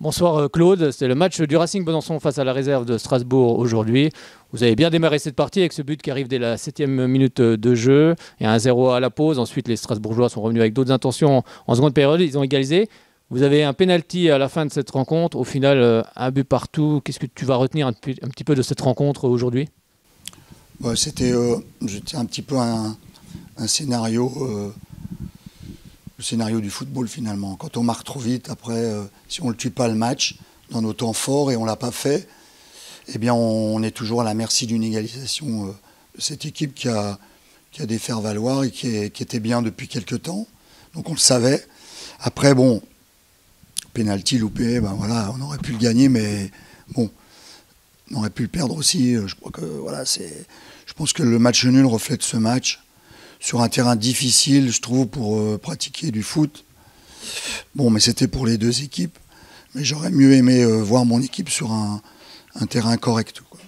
Bonsoir Claude, c'est le match du Racing Besançon face à la réserve de Strasbourg aujourd'hui. Vous avez bien démarré cette partie avec ce but qui arrive dès la 7e minute de jeu et 1-0 à la pause. Ensuite les Strasbourgeois sont revenus avec d'autres intentions en seconde période, ils ont égalisé. Vous avez un penalty à la fin de cette rencontre, au final un but partout. Qu'est-ce que tu vas retenir un petit peu de cette rencontre aujourd'hui? C'était un petit peu un scénario... le scénario du football finalement. Quand on marque trop vite, après, si on ne tue pas le match dans nos temps forts et on ne l'a pas fait, eh bien on est toujours à la merci d'une égalisation de cette équipe qui a des faire-valoir et qui était bien depuis quelques temps. Donc on le savait. Après, bon, penalty loupé, ben voilà, on aurait pu le gagner, mais bon, on aurait pu le perdre aussi. Je crois que voilà, je pense que le match nul reflète ce match. Sur un terrain difficile, je trouve, pour pratiquer du foot. Bon, mais c'était pour les deux équipes. Mais j'aurais mieux aimé voir mon équipe sur un terrain correct, quoi.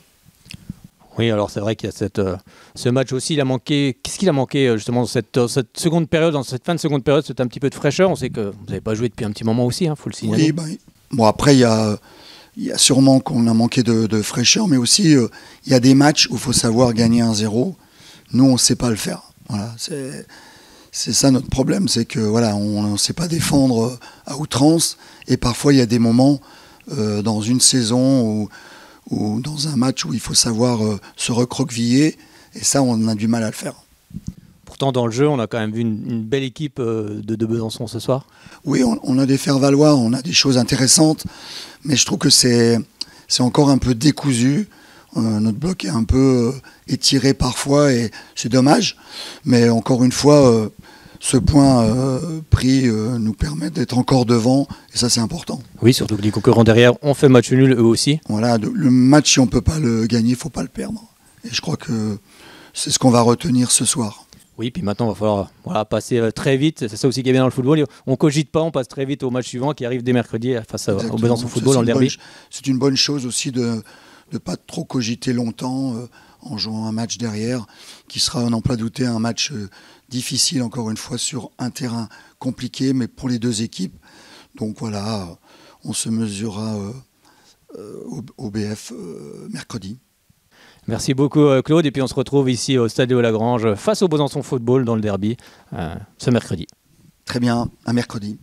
Oui, alors c'est vrai qu'il y a ce match aussi, il a manqué. Qu'est-ce qu'il a manqué justement dans cette seconde période, dans cette fin de seconde période, c'était un petit peu de fraîcheur. On sait que vous n'avez pas joué depuis un petit moment aussi, faut le signaler. Oui, bon après il y a sûrement qu'on a manqué de fraîcheur, mais aussi il y a des matchs où il faut savoir gagner 1-0. Nous, on ne sait pas le faire. Voilà, c'est ça notre problème, c'est que voilà, on ne sait pas défendre à outrance, et parfois il y a des moments dans une saison ou dans un match où il faut savoir se recroqueviller, et ça on a du mal à le faire. Pourtant dans le jeu, on a quand même vu une belle équipe de Besançon ce soir. Oui, on a des faire-valoir, on a des choses intéressantes, mais je trouve que c'est encore un peu décousu. Notre bloc est un peu étiré parfois et c'est dommage. Mais encore une fois, ce point pris nous permet d'être encore devant et ça c'est important. Oui, surtout que les concurrents derrière ont fait match nul eux aussi. Voilà, le match si on ne peut pas le gagner, il ne faut pas le perdre. Et je crois que c'est ce qu'on va retenir ce soir. Oui, puis maintenant, il va falloir passer très vite. C'est ça aussi qui est bien dans le football. On ne cogite pas, on passe très vite au match suivant qui arrive dès mercredi face au Besançon Football dans le derby. C'est une bonne chose aussi de ne pas trop cogiter longtemps en jouant un match derrière, qui sera, à n'en pas douter, un match difficile, encore une fois, sur un terrain compliqué, mais pour les deux équipes. Donc voilà, on se mesurera au BF mercredi. Merci beaucoup Claude, et puis on se retrouve ici au Stade Léo-Lagrange face au Besançon Football dans le derby ce mercredi. Très bien, à mercredi.